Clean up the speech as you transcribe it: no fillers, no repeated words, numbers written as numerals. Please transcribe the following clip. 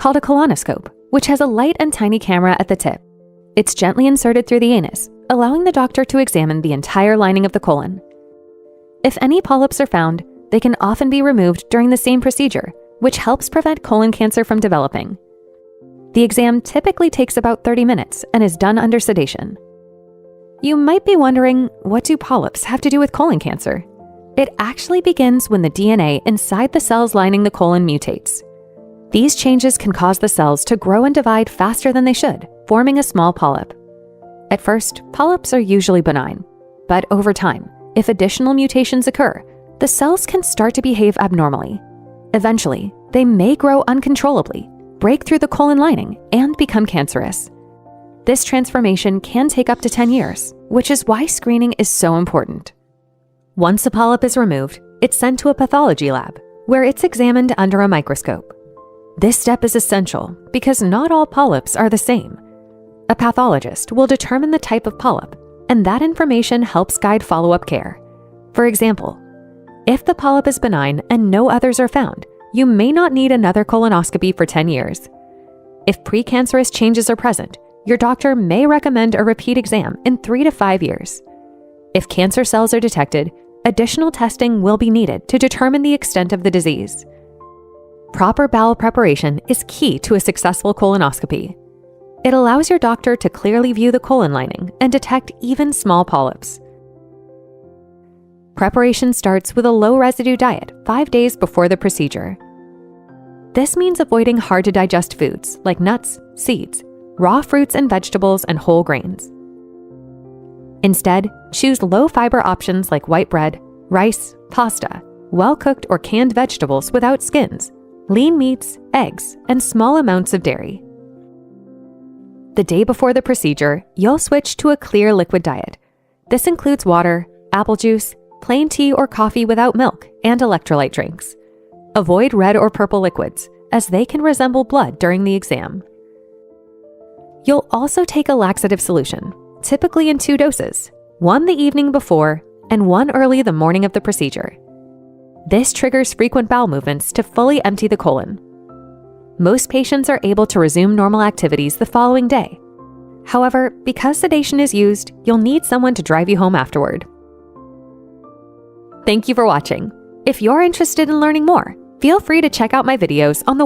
called a colonoscope, which has a light and tiny camera at the tip. It's gently inserted through the anus, allowing the doctor to examine the entire lining of the colon. If any polyps are found, they can often be removed during the same procedure, which helps prevent colon cancer from developing. The exam typically takes about 30 minutes and is done under sedation. You might be wondering, what do polyps have to do with colon cancer? It actually begins when the DNA inside the cells lining the colon mutates. These changes can cause the cells to grow and divide faster than they should, forming a small polyp. At first, polyps are usually benign, but over time, if additional mutations occur, the cells can start to behave abnormally. Eventually, they may grow uncontrollably, break through the colon lining, and become cancerous. This transformation can take up to 10 years, which is why screening is so important. Once a polyp is removed, it's sent to a pathology lab, where it's examined under a microscope. This step is essential because not all polyps are the same. A pathologist will determine the type of polyp, and that information helps guide follow-up care. For example, if the polyp is benign and no others are found, you may not need another colonoscopy for 10 years. If precancerous changes are present, your doctor may recommend a repeat exam in 3 to 5 years. If cancer cells are detected, additional testing will be needed to determine the extent of the disease. Proper bowel preparation is key to a successful colonoscopy. It allows your doctor to clearly view the colon lining and detect even small polyps. Preparation starts with a low-residue diet 5 days before the procedure. This means avoiding hard-to-digest foods like nuts, seeds, raw fruits and vegetables, and whole grains. Instead, choose low-fiber options like white bread, rice, pasta, well-cooked or canned vegetables without skins, lean meats, eggs, and small amounts of dairy. The day before the procedure, you'll switch to a clear liquid diet. This includes water, apple juice, plain tea or coffee without milk, and electrolyte drinks. Avoid red or purple liquids, as they can resemble blood during the exam. You'll also take a laxative solution, typically in 2 doses, one the evening before and one early the morning of the procedure. This triggers frequent bowel movements to fully empty the colon. Most patients are able to resume normal activities the following day. However, because sedation is used, you'll need someone to drive you home afterward. Thank you for watching. If you're interested in learning more, feel free to check out my videos on the